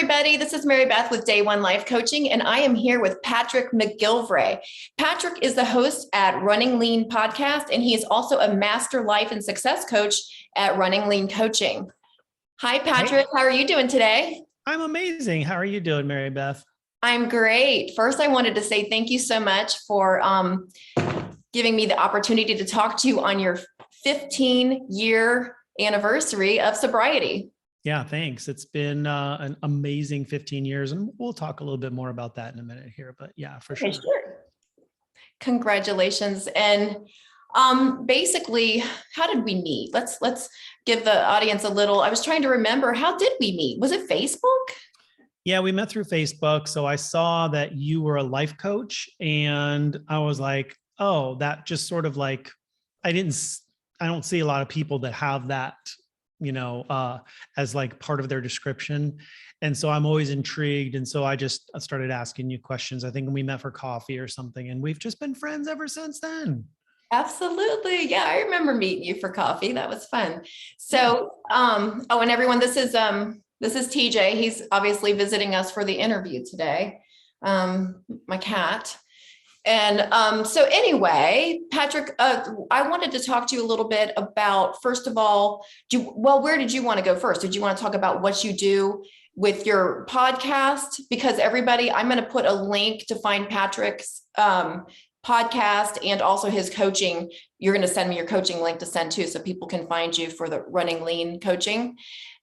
everybody. This is Mary Beth with Day One Life Coaching, and I am here with Patrick McGilvray. Patrick is the host at Running Lean Podcast, and he is also a master life and success coach at Running Lean Coaching. Hi, Patrick. Hey, How are you doing today? I'm amazing. How are you doing, Mary Beth? I'm great. First, I wanted to say thank you so much for giving me the opportunity to talk to you on your 15-year anniversary of sobriety. Yeah, thanks. It's been an amazing 15 years, and we'll talk a little bit more about that in a minute here. But yeah, for Okay, sure. sure. Congratulations. And basically, how did we meet? Let's give the audience a little. I was trying to remember, how did we meet? Was it Facebook? Yeah, we met through Facebook. So I saw that you were a life coach, and I was like, oh, that just sort of like, I don't see a lot of people that have that, as like part of their description. And so I'm always intrigued. And so I started asking you questions. I think we met for coffee or something, and we've just been friends ever since then. Absolutely. Yeah, I remember meeting you for coffee. That was fun. So, and everyone, this is TJ. He's obviously visiting us for the interview today. My cat. And so anyway, Patrick, I wanted to talk to you a little bit about, first of all, where did you want to go first? Did you want to talk about what you do with your podcast? Because everybody, I'm going to put a link to find Patrick's podcast and also his coaching. You're going to send me your coaching link to send too, so people can find you for the Running Lean coaching.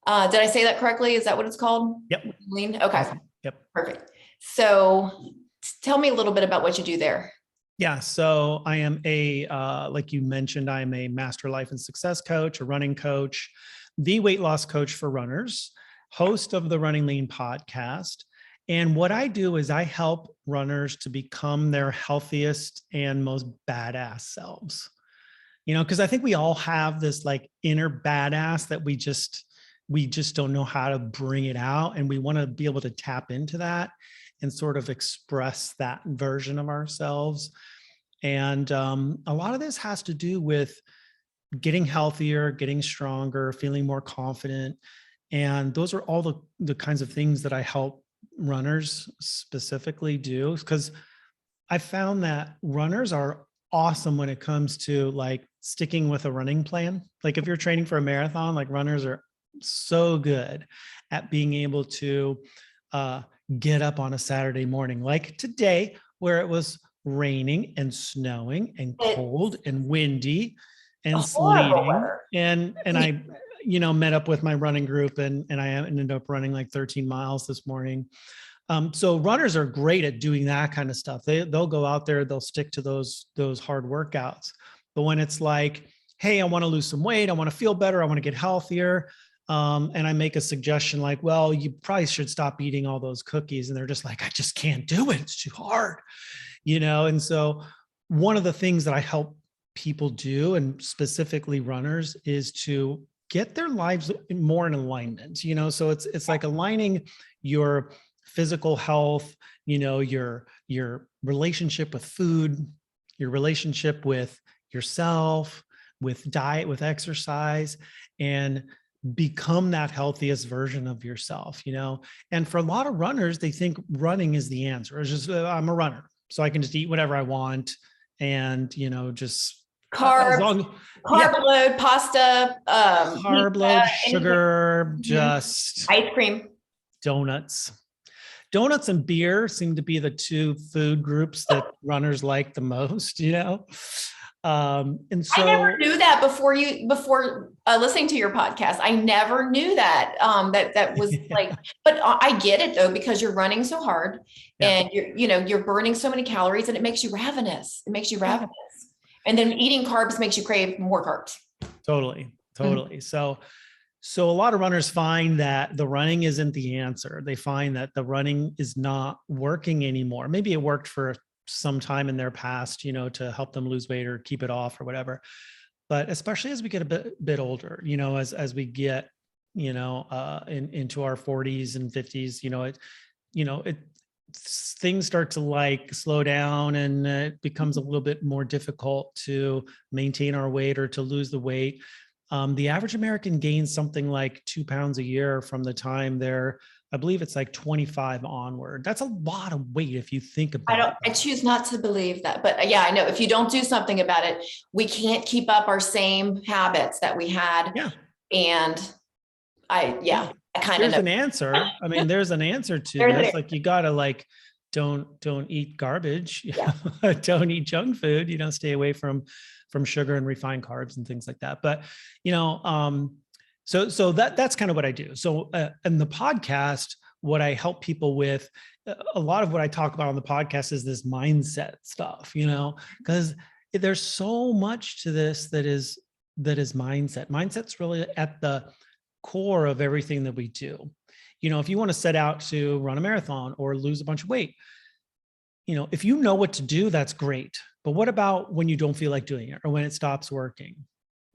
Did I say that correctly? Is that what it's called? Yep. Lean? Okay. Awesome. Yep. Perfect. So tell me a little bit about what you do there. Yeah. So I am like you mentioned, I'm a master life and success coach, a running coach, the weight loss coach for runners, host of the Running Lean podcast. And what I do is I help runners to become their healthiest and most badass selves. Because I think we all have this like inner badass that we just don't know how to bring it out. And we want to be able to tap into that and sort of express that version of ourselves. And a lot of this has to do with getting healthier, getting stronger, feeling more confident. And those are all the kinds of things that I help runners specifically do, because I found that runners are awesome when it comes to like sticking with a running plan. Like if you're training for a marathon, like runners are so good at being able to get up on a Saturday morning, like today, where it was raining and snowing and cold and windy and sleeting. And I, met up with my running group and I ended up running like 13 miles this morning. So runners are great at doing that kind of stuff. They'll go out there, they'll stick to those hard workouts. But when it's like, hey, I want to lose some weight, I want to feel better, I want to get healthier. And I make a suggestion like, well, you probably should stop eating all those cookies. And they're just like, I just can't do it. It's too hard, And so one of the things that I help people do, and specifically runners, is to get their lives more in alignment, So it's like aligning your physical health, your relationship with food, your relationship with yourself, with diet, with exercise, and become that healthiest version of yourself, And for a lot of runners, they think running is the answer. It's just, I'm a runner, so I can just eat whatever I want. And, just carb load, pasta, carb load, sugar, just ice cream, donuts. Donuts and beer seem to be the two food groups that runners like the most, And so I never knew that before listening to your podcast. I never knew that, that was like, but I get it though, because you're running so hard and you're burning so many calories and it makes you ravenous. And then eating carbs makes you crave more carbs. Totally. Mm-hmm. So a lot of runners find that the running isn't the answer. They find that the running is not working anymore. Maybe it worked for some time in their past, to help them lose weight or keep it off or whatever. But especially as we get a bit older, as we get, into our 40s and 50s, things start to like slow down, and it becomes a little bit more difficult to maintain our weight or to lose the weight. The average American gains something like 2 pounds a year from the time they're I believe it's like 25 onward. That's a lot of weight if you think about I choose not to believe that, but yeah, I know if you don't do something about it, we can't keep up our same habits that we had. Yeah. And I kind of There's know. an answer. I mean, there's an answer to There's an this. answer. Like you gotta like, don't eat garbage. Yeah. Don't eat junk food. Stay away from sugar and refined carbs and things like that. But so that's kind of what I do. So in the podcast, what I help people with, a lot of what I talk about on the podcast is this mindset stuff. Because there's so much to this that is mindset. Mindset's really at the core of everything that we do. If you want to set out to run a marathon or lose a bunch of weight, if you know what to do, that's great. But what about when you don't feel like doing it, or when it stops working,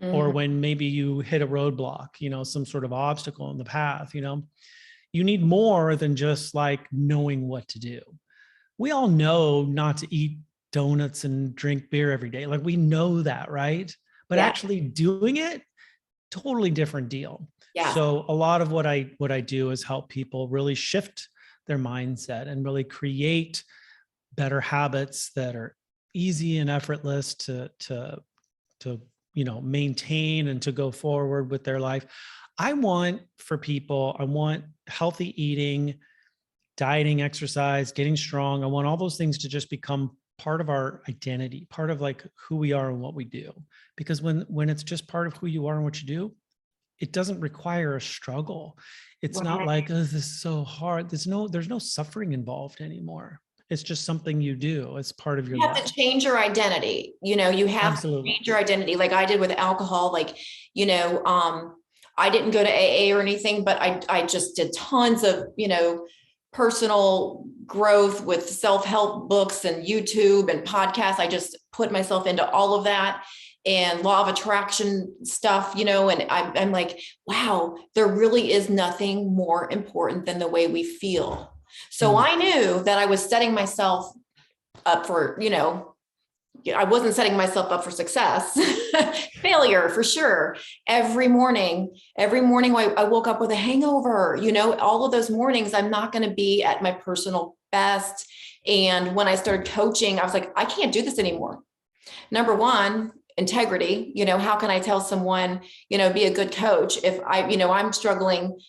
or when maybe you hit a roadblock, some sort of obstacle in the path? You need more than just like knowing what to do. We all know not to eat donuts and drink beer every day. Like we know that, right? But actually doing it, totally different deal. Yeah. So a lot of what I do is help people really shift their mindset and really create better habits that are easy and effortless to maintain and to go forward with their life. I want healthy eating, dieting, exercise, getting strong. I want all those things to just become part of our identity, part of like who we are and what we do. Because when it's just part of who you are and what you do, it doesn't require a struggle. It's not like, oh, this is so hard. There's no suffering involved anymore. It's just something you do. It's part of your life. You have to change your identity. You have to change your identity, like I did with alcohol. Like, I didn't go to AA or anything, but I just did tons of, personal growth with self-help books and YouTube and podcasts. I just put myself into all of that and law of attraction stuff, and I'm like, wow, there really is nothing more important than the way we feel. So I knew that I was setting myself up for, I wasn't setting myself up for success, failure for sure. Every morning I woke up with a hangover, all of those mornings, I'm not going to be at my personal best. And when I started coaching, I was like, I can't do this anymore. Number one, integrity. How can I tell someone, be a good coach if I'm struggling,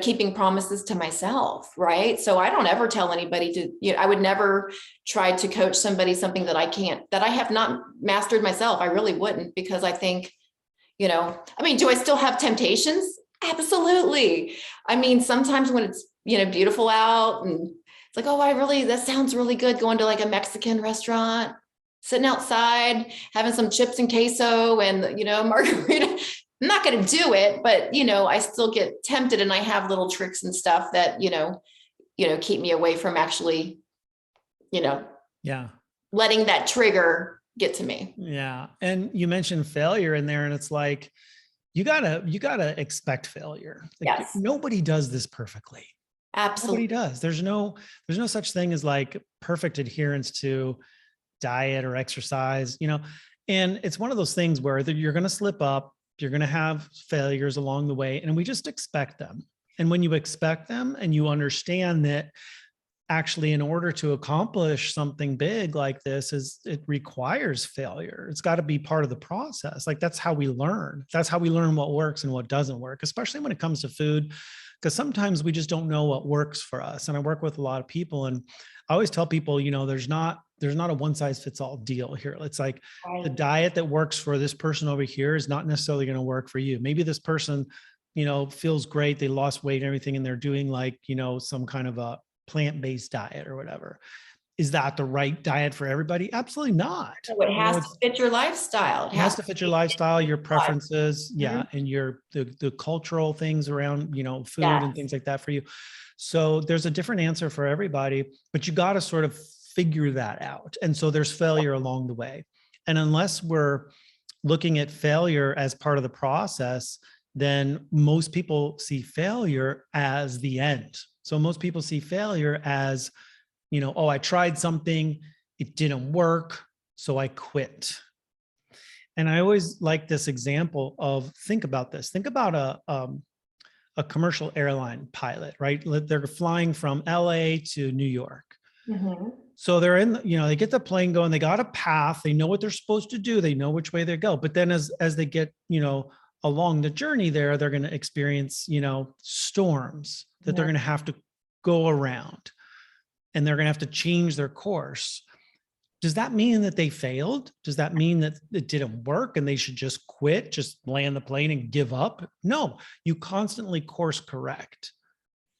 keeping promises to myself, right? So I don't ever tell anybody to, I would never try to coach somebody something that I have not mastered myself. I really wouldn't, because I think, do I still have temptations? Absolutely. Sometimes when it's, beautiful out and it's like, oh, that sounds really good, going to like a Mexican restaurant, sitting outside, having some chips and queso and, margarita. I'm not going to do it, but, I still get tempted, and I have little tricks and stuff that, keep me away from actually, letting that trigger get to me. Yeah. And you mentioned failure in there, and it's like, you gotta expect failure. Like, yes. Nobody does this perfectly. Absolutely. Nobody does. There's no such thing as like perfect adherence to diet or exercise, and it's one of those things where you're going to slip up, you're going to have failures along the way, and we just expect them. And when you expect them and you understand that actually in order to accomplish something big like this, it requires failure. It's got to be part of the process. Like that's how we learn. That's how we learn what works and what doesn't work, especially when it comes to food, because sometimes we just don't know what works for us. And I work with a lot of people, and I always tell people, there's not a one size fits all deal here. It's like the diet that works for this person over here is not necessarily going to work for you. Maybe this person, feels great, they lost weight and everything, and they're doing like, some kind of a plant-based diet or whatever. Is that the right diet for everybody? Absolutely not. It has to fit your lifestyle. It has to fit your lifestyle, your preferences, and the cultural things around, food and things like that for you. So there's a different answer for everybody, but you got to sort of figure that out. And so there's failure along the way. And unless we're looking at failure as part of the process, then most people see failure as the end. So most people see failure as, oh, I tried something, it didn't work, so I quit. And I always like this example of, think about this. Think about a a commercial airline pilot, right? They're flying from LA to New York. Mhm. So they're in, they get the plane going, they got a path, they know what they're supposed to do, they know which way they go. But then as they get, along the journey there, they're going to experience, storms that they're going to have to go around, and they're going to have to change their course. Does that mean that they failed? Does that mean that it didn't work and they should just quit, just land the plane and give up? No, you constantly course correct.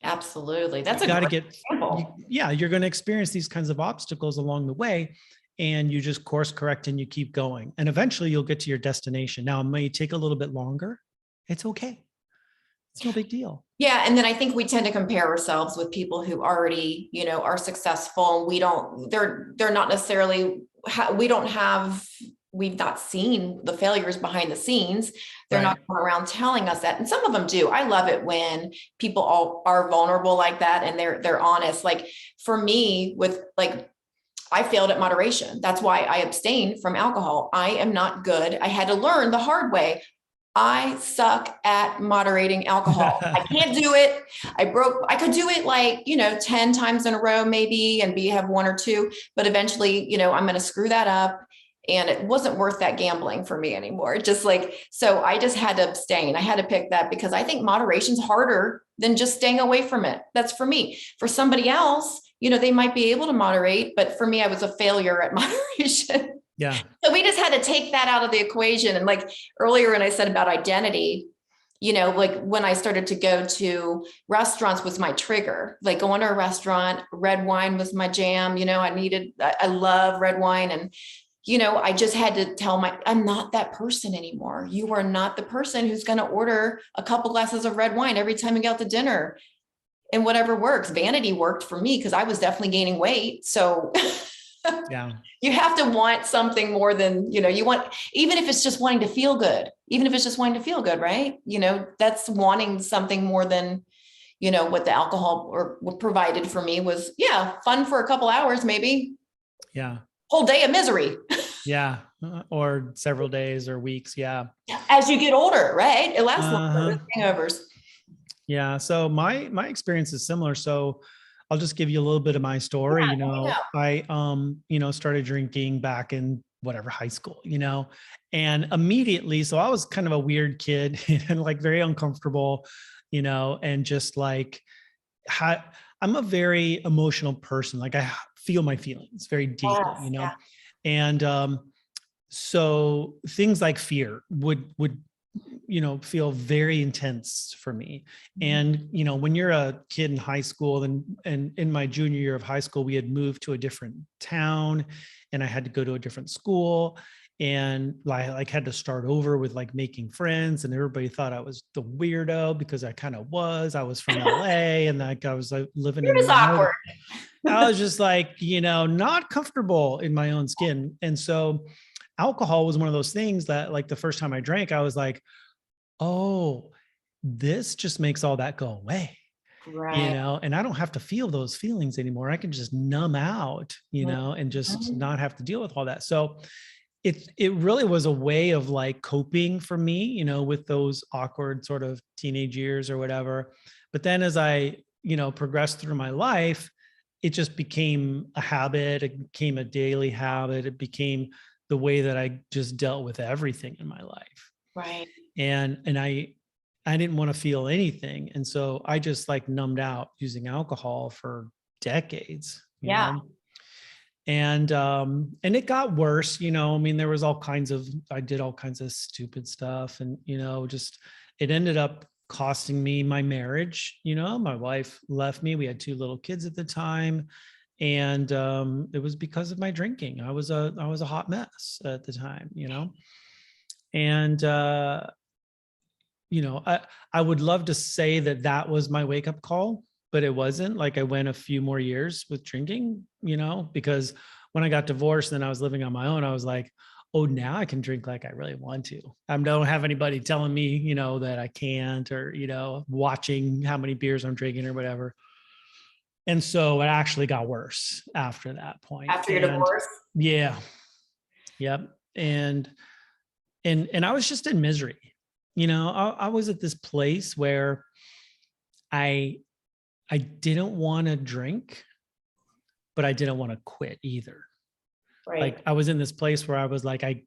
Absolutely. That's You a got to great get, example. you're going to experience these kinds of obstacles along the way, and you just course correct and you keep going. And eventually you'll get to your destination. Now, it may take a little bit longer. It's okay. It's no big deal. Yeah. And then I think we tend to compare ourselves with people who already, are successful. They're not necessarily, we've not seen the failures behind the scenes. They're not going around telling us that. And some of them do. I love it when people all are vulnerable like that and they're honest. Like for me, I failed at moderation. That's why I abstained from alcohol. I am not good. I had to learn the hard way. I suck at moderating alcohol. I can't do it. I could do it 10 times in a row, maybe, and have one or two, but eventually, I'm going to screw that up. And it wasn't worth that gambling for me anymore. So I just had to abstain. I had to pick that because I think moderation's harder than just staying away from it. That's for me. For somebody else, they might be able to moderate, but for me, I was a failure at moderation. Yeah. So we just had to take that out of the equation. And like earlier when I said about identity, like when I started to go to restaurants was my trigger, like going to a restaurant, red wine was my jam. I love red wine. And, I just had to tell I'm not that person anymore. You are not the person who's going to order a couple glasses of red wine every time you go out to dinner and whatever works. Vanity worked for me because I was definitely gaining weight. So yeah, you have to want something more than, you want, even if it's just wanting to feel good, right? That's wanting something more than, what the alcohol or what provided for me was, fun for a couple hours, maybe. Yeah. Whole day of misery. Yeah. Or several days or weeks. Yeah. As you get older, right? It lasts longer, hangovers. Yeah. So my experience is similar. So I'll just give you a little bit of my story. I started drinking back in whatever high school, and immediately, so I was kind of a weird kid and like very uncomfortable, and just like I'm a very emotional person. Like I feel my feelings very deeply, and so things like fear would feel very intense for me. And, when you're a kid in high school and in my junior year of high school, we had moved to a different town and I had to go to a different school, and I had to start over with like making friends, and everybody thought I was the weirdo because I kind of was. I was from LA and I was living in awkward. I was just like, not comfortable in my own skin. And so alcohol was one of those things that like the first time I drank, I was like, oh, this just makes all that go away, right. And I don't have to feel those feelings anymore. I can just numb out, and just not have to deal with all that. So it really was a way of like coping for me, with those awkward sort of teenage years or whatever. But then as I, progressed through my life, it just became a habit. It became a daily habit. It became the way that I just dealt with everything in my life. Right. And I didn't want to feel anything. And so I just like numbed out using alcohol for decades. You know? And it got worse, there was I did all kinds of stupid stuff, and, just, it ended up costing me my marriage. My wife left me. We had 2 little kids at the time. And it was because of my drinking. I was a hot mess at the time, and I would love to say that was my wake up call, but it wasn't. Like I went a few more years with drinking, because when I got divorced and I was living on my own, I was like, oh, now I can drink like I really want to. I don't have anybody telling me, that I can't, or, watching how many beers I'm drinking or whatever. And so it actually got worse after that point. After your divorce? Yeah. Yep. And I was just in misery. I was at this place where I didn't want to drink, but I didn't want to quit either. Right. Like I was in this place where I was like, I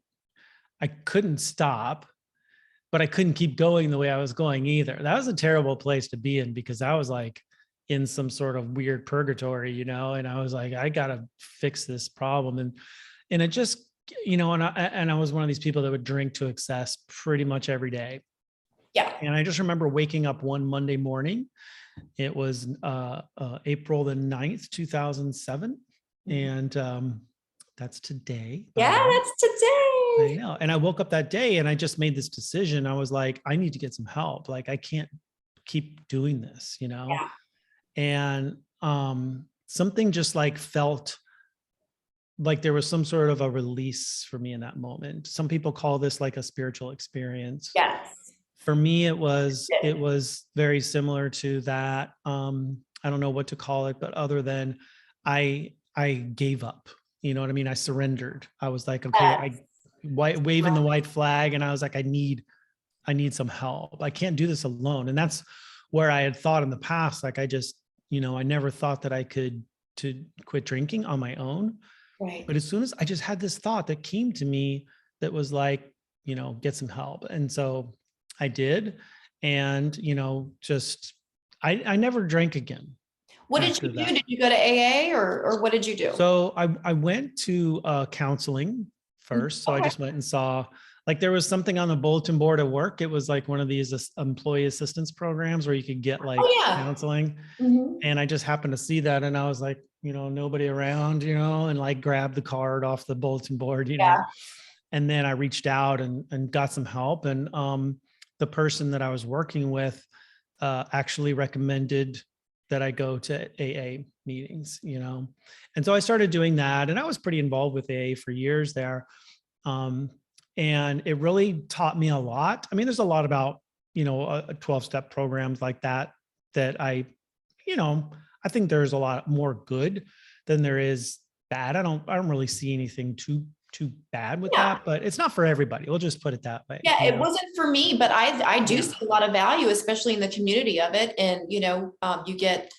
couldn't stop, but I couldn't keep going the way I was going either. That was a terrible place to be in, because I was like in some sort of weird purgatory, you know, and I was like, I got to fix this problem. And it just, you know, and I was one of these people that would drink to excess pretty much every day. Yeah. And I just remember waking up one Monday morning. It was April the 9th, 2007. And that's today. Yeah, that's today. I know. And I woke up that day and I just made this decision. I was like, I need to get some help. Like I can't keep doing this, you know? Yeah. And something just like felt like there was some sort of a release for me in that moment. Some people call this like a spiritual experience. Yes. For me, it was very similar to that. I don't know what to call it, but other than I gave up. You know what I mean? I surrendered. I was like, okay, waving the white flag, and I was like, I need some help. I can't do this alone. And that's where I had thought in the past, like I just, you know, I never thought that I could to quit drinking on my own. Right. But as soon as I just had this thought that came to me that was like, you know, get some help. And so I did. And, you know, just, I never drank again. What did you do? Did you go to AA or what did you do? So I went to counseling first. So I just went and saw, like there was something on the bulletin board at work. It was like one of these employee assistance programs where you could get like counseling. And I just happened to see that. And I was like, you know, nobody around, you know, and like grabbed the card off the bulletin board, you know, and then I reached out and got some help. And the person that I was working with actually recommended that I go to AA meetings, you know? And so I started doing that, and I was pretty involved with AA for years there. And it really taught me a lot. I mean, there's a lot about, you know, a 12-step programs like that I, you know, I think there's a lot more good than there is bad. I don't really see anything too bad with that, but it's not for everybody. We'll just put it that way. Yeah, it wasn't for me, but I do see a lot of value, especially in the community of it. And, you know, you get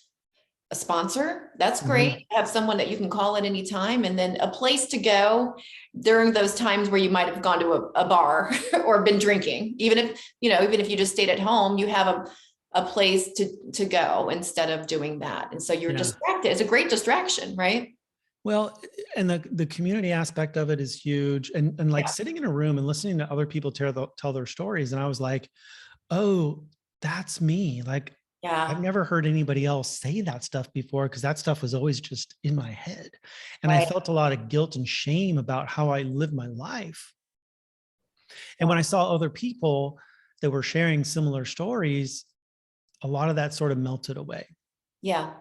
a sponsor. That's great. You have someone that you can call at any time, and then a place to go during those times where you might have gone to a bar or been drinking. Even if you just stayed at home, you have a place to go instead of doing that. And so you're distracted. It's a great distraction, right? Well, and the community aspect of it is huge. And like sitting in a room and listening to other people tell their stories. And I was like, oh, that's me. Like, I've never heard anybody else say that stuff before, because that stuff was always just in my head. And I felt a lot of guilt and shame about how I lived my life. And when I saw other people that were sharing similar stories, a lot of that sort of melted away. Yeah.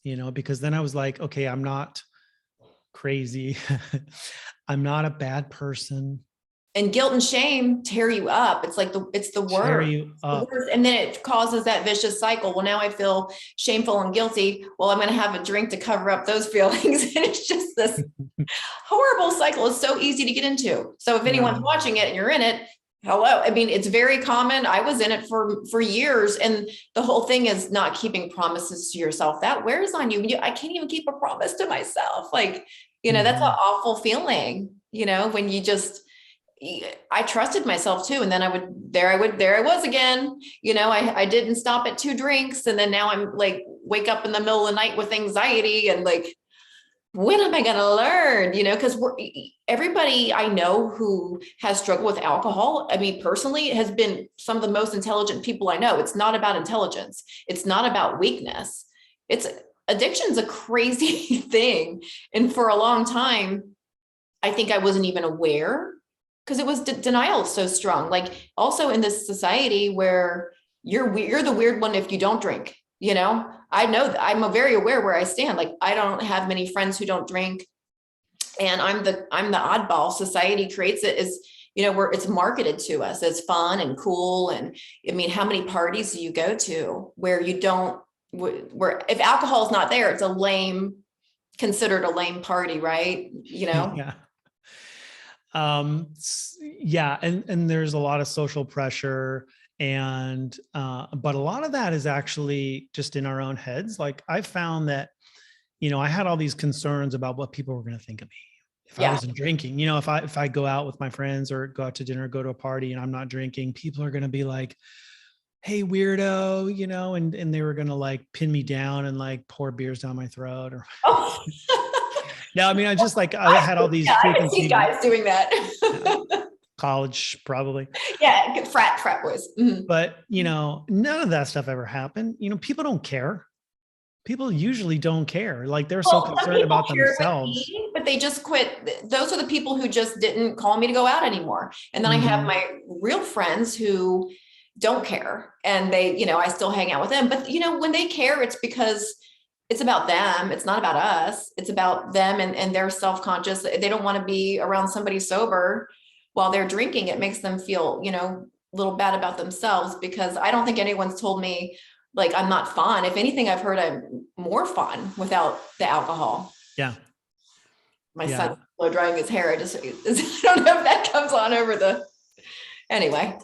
You know, because then I was like, okay, I'm not crazy. I'm not a bad person. And guilt and shame tear you up. It's like it's the word. Tear you up. And then it causes that vicious cycle. Well, now I feel shameful and guilty. Well, I'm going to have a drink to cover up those feelings. And it's just this horrible cycle. It's so easy to get into. So if anyone's watching it and you're in it, hello. I mean, it's very common. I was in it for years. And the whole thing is not keeping promises to yourself. That wears on you. I can't even keep a promise to myself. Like, you know, that's an awful feeling, you know, when you just, I trusted myself too. And then there I was again, you know, I didn't stop at 2 drinks. And then now I'm like, wake up in the middle of the night with anxiety and like, when am I going to learn? You know, because everybody I know who has struggled with alcohol, I mean, personally, has been some of the most intelligent people I know. It's not about intelligence. It's not about weakness. Addiction's a crazy thing. And for a long time, I think I wasn't even aware, because it was denial so strong. Like also in this society where you're the weird one if you don't drink. You know, I know that I'm very aware where I stand. Like I don't have many friends who don't drink, and I'm the oddball. Society creates it as, you know, where it's marketed to us as fun and cool. And I mean, how many parties do you go to where if alcohol is not there, it's considered a lame party, right? You know? And there's a lot of social pressure. And, but a lot of that is actually just in our own heads. Like I found that, I had all these concerns about what people were going to think of me if I wasn't drinking. If I go out with my friends or go out to dinner, go to a party and I'm not drinking, people are going to be like, hey, weirdo, and they were going to like pin me down and like pour beers down my throat or Oh. no, I mean, I just like, I had all these I can see guys doing that. college, probably. Yeah. Frat boys. Mm-hmm. But, none of that stuff ever happened. People don't care. People usually don't care. Like they're so concerned about themselves. But they just quit. Those are the people who just didn't call me to go out anymore. And then I have my real friends who don't care. And they, I still hang out with them. But, when they care, it's because it's about them. It's not about us. It's about them and they're self-conscious. They don't want to be around somebody sober while they're drinking. It makes them feel, a little bad about themselves, because I don't think anyone's told me like I'm not fun. If anything, I've heard I'm more fun without the alcohol. Yeah. My son's blow drying his hair. I don't know if that comes on over anyway.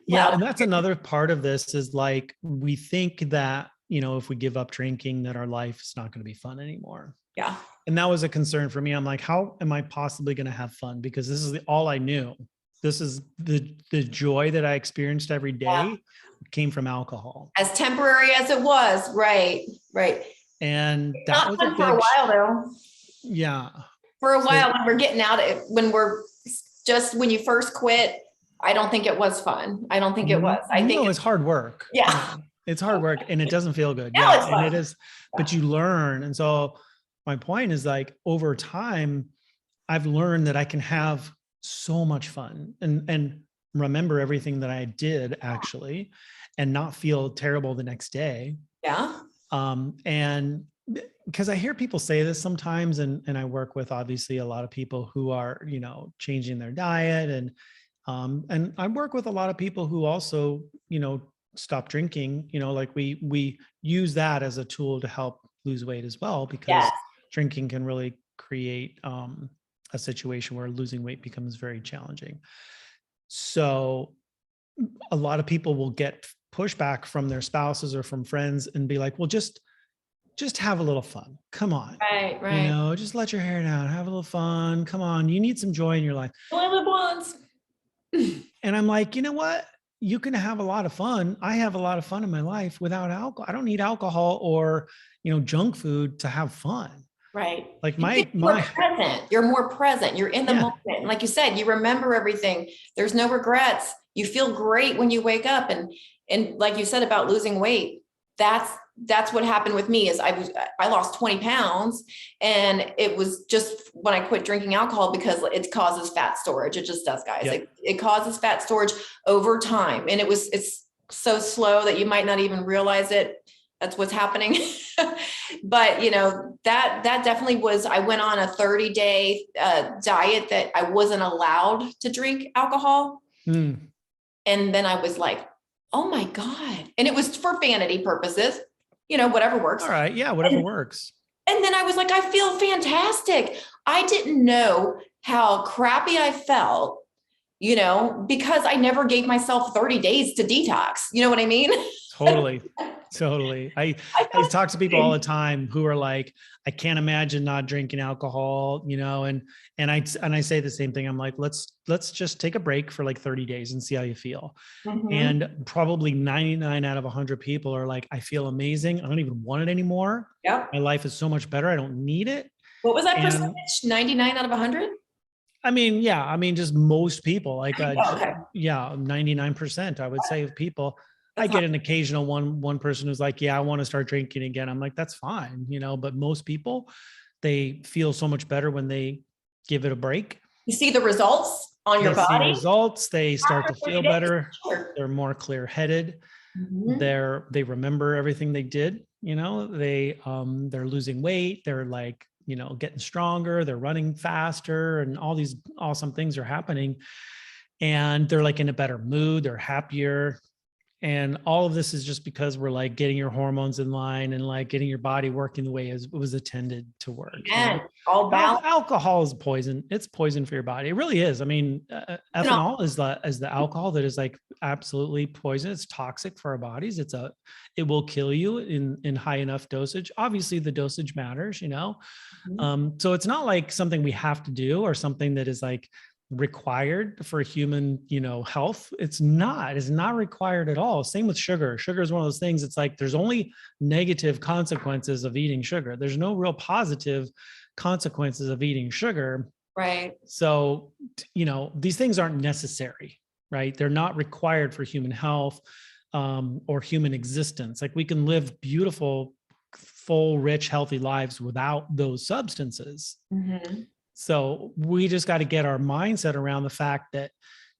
Yeah. And that's another part of this is like, we think that, if we give up drinking, that our life is not going to be fun anymore. Yeah. And that was a concern for me. I'm like, how am I possibly going to have fun? Because this is all I knew. This is the joy that I experienced every day came from alcohol. As temporary as it was. Right. And that was for a while though. Yeah. For a while when we're getting out of it, when you first quit, I don't think it was fun. I don't think it was. I think it's hard work. Yeah. It's hard work and it doesn't feel good. Now it's fun. And it is, but you learn. And so my point is like over time, I've learned that I can have so much fun and remember everything that I did actually, and not feel terrible the next day. Yeah. And because I hear people say this sometimes, and I work with obviously a lot of people who are, changing their diet and I work with a lot of people who also, stop drinking, like we use that as a tool to help lose weight as well, because drinking can really create a situation where losing weight becomes very challenging. So a lot of people will get pushback from their spouses or from friends and be like, well, just have a little fun. Come on. Right. Just let your hair down, have a little fun. Come on. You need some joy in your life. Only live once. And I'm like, you know what? You can have a lot of fun. I have a lot of fun in my life without alcohol. I don't need alcohol or, junk food to have fun. Right. Like you're more present. You're in the moment. And like you said, you remember everything. There's no regrets. You feel great when you wake up. And like you said about losing weight, that's what happened with me is I lost 20 pounds, and it was just when I quit drinking alcohol, because it causes fat storage. It just does, guys. Yep. It causes fat storage over time. And it's so slow that you might not even realize it. That's what's happening. But that definitely was, I went on a 30-day diet that I wasn't allowed to drink alcohol. And then I was like, oh my God. And it was for vanity purposes, whatever works. All right. Yeah. Whatever works. And then I was like, I feel fantastic. I didn't know how crappy I felt, because I never gave myself 30 days to detox. You know what I mean? Totally. I talk to people all the time who are like, I can't imagine not drinking alcohol, and I say the same thing. I'm like, let's just take a break for like 30 days and see how you feel. And probably 99 out of 100 people are like, I feel amazing. I don't even want it anymore. Yeah. My life is so much better. I don't need it. What was that percentage? 99 out of 100? I mean, just most people like, 99%, I would say of people. I get an occasional one person who's like, yeah, I want to start drinking again. I'm like, that's fine, but most people, they feel so much better when they give it a break. You see the results on your body. See results. They start to feel better. Sure. They're more clear-headed. They remember everything they did. They're losing weight. They're like, getting stronger. They're running faster, and all these awesome things are happening. And they're like in a better mood. They're happier. And all of this is just because we're like getting your hormones in line and like getting your body working the way it was intended to work. And all balance. Alcohol is poison. It's poison for your body. It really is. I mean, ethanol is the alcohol that is like absolutely poison. It's toxic for our bodies. It will kill you in high enough dosage. Obviously the dosage matters, you know? So it's not like something we have to do or something that is like required for human, you know, health. It's not required at all. Same with sugar. Sugar is one of those things. It's like, there's only negative consequences of eating sugar. There's no real positive consequences of eating sugar. Right. So, you know, these things aren't necessary, right? They're not required for human health, or human existence. Like we can live beautiful, full, rich, healthy lives without those substances. So we just got to get our mindset around the fact that,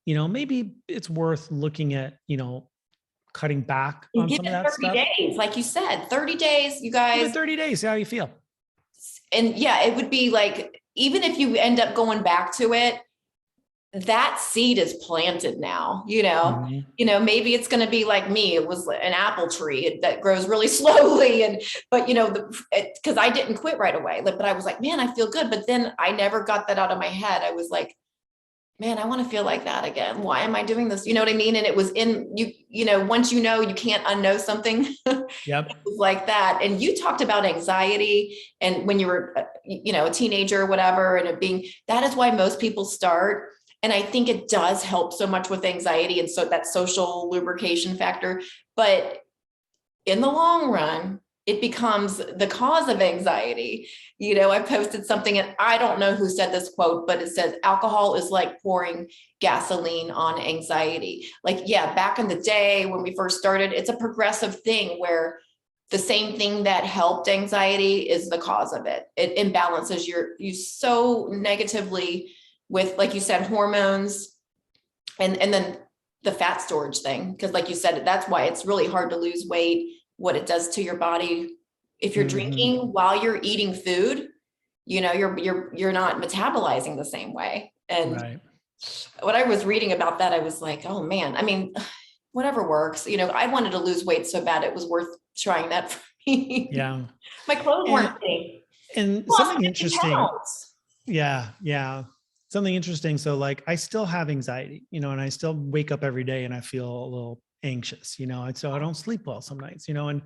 you know, maybe it's worth looking at, you know, cutting back on some of that 30 stuff. days, like you said, 30 days, you guys. 30 days, how you feel? And yeah, it would be like, even if you end up going back to it, that seed is planted now, you know, maybe it's going to be like me. It was an apple tree that grows really slowly. But you know, cause I didn't quit right away, but I was like, man, I feel good. But then I never got that out of my head. I was like, man, I want to feel like that again. Why am I doing this? You know what I mean? And it was in you know, once you know, you can't unknow something. Yep. It was like that. And you talked about anxiety and when you were, you know, a teenager or whatever, and that is why most people start. And I think it does help so much with anxiety and so that social lubrication factor, but in the long run, it becomes the cause of anxiety. You know, I posted something and I don't know who said this quote, but it says alcohol is like pouring gasoline on anxiety. Like, yeah, back in the day when we first started, it's a progressive thing where the same thing that helped anxiety is the cause of it. It imbalances you so negatively with, like you said, hormones and then the fat storage thing. Because like you said, that's why it's really hard to lose weight, what it does to your body. If you're drinking while you're eating food, you know, you're not metabolizing the same way. And when I was reading about that, I was like, oh man, I mean, whatever works. You know, I wanted to lose weight so bad, it was worth trying that for me. Yeah. My clothes weren't fitting. And something interesting. Yeah. Something interesting. So like, I still have anxiety, you know, and I still wake up every day and I feel a little anxious, you know, and so I don't sleep well some nights, you know, and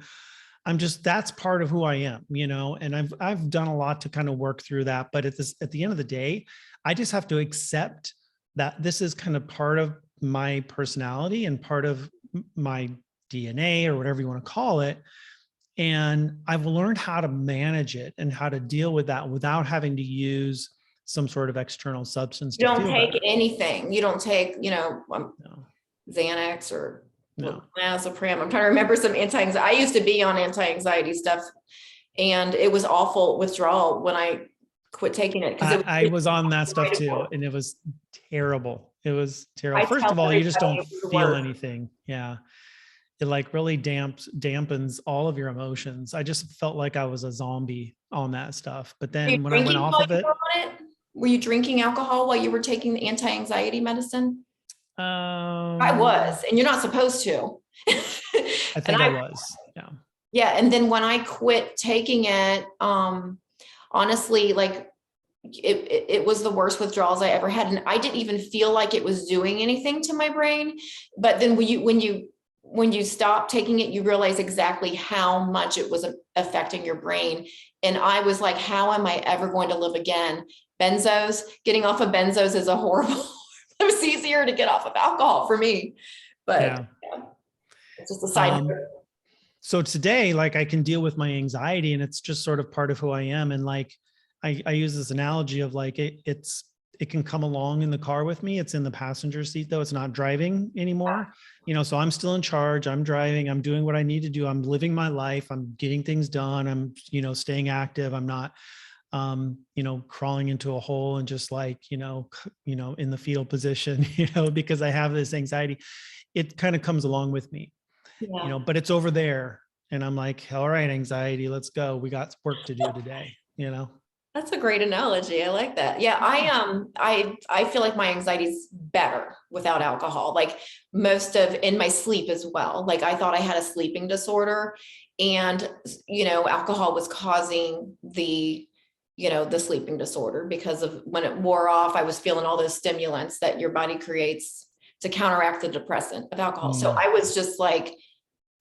that's part of who I am, you know, and I've done a lot to kind of work through that. But at the end of the day, I just have to accept that this is kind of part of my personality and part of my DNA or whatever you want to call it. And I've learned how to manage it and how to deal with that without having to use some sort of external substance. You don't take anything. You don't take, you know, Xanax or Diazepam. I'm trying to remember some anti-anxiety. I used to be on anti-anxiety stuff and it was awful withdrawal when I quit taking it. I was on that stuff too. And it was terrible. It was terrible. First of all, you just don't feel anything. Yeah. It like really dampens all of your emotions. I just felt like I was a zombie on that stuff. But then when I went off of it, were you drinking alcohol while you were taking the anti-anxiety medicine? I was, and you're not supposed to. I think I was. Yeah. Yeah. And then when I quit taking it, honestly, like it was the worst withdrawals I ever had. And I didn't even feel like it was doing anything to my brain. But then when you stop taking it, you realize exactly how much it was affecting your brain. And I was like, how am I ever going to live again? Benzos, getting off of benzos is a horrible, it was easier to get off of alcohol for me, but yeah, it's just a side note. So today, like I can deal with my anxiety and it's just sort of part of who I am. And like, I use this analogy of like, it can come along in the car with me. It's in the passenger seat though. It's not driving anymore. You know, so I'm still in charge. I'm driving. I'm doing what I need to do. I'm living my life. I'm getting things done. I'm, you know, staying active. I'm not, you know, crawling into a hole and just like, you know, in the fetal position, you know, because I have this anxiety. It kind of comes along with me, you know, but it's over there. And I'm like, all right, anxiety, let's go. We got work to do today, you know? That's a great analogy. I like that. Yeah, I feel like my anxiety is better without alcohol. Like most of in my sleep as well. Like I thought I had a sleeping disorder, and alcohol was causing the sleeping disorder because of when it wore off, I was feeling all those stimulants that your body creates to counteract the depressant of alcohol. So I was just like,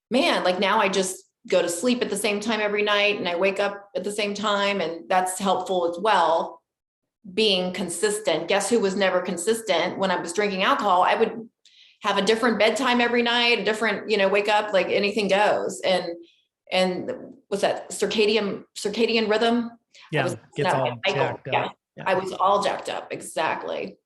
man, like now I just go to sleep at the same time every night and I wake up at the same time. And that's helpful as well. Being consistent. Guess who was never consistent when I was drinking alcohol? I would have a different bedtime every night, a different, wake up, like anything goes. And what's that circadian rhythm? Yeah. Gets all jacked up. Yeah. I was all jacked up. Exactly.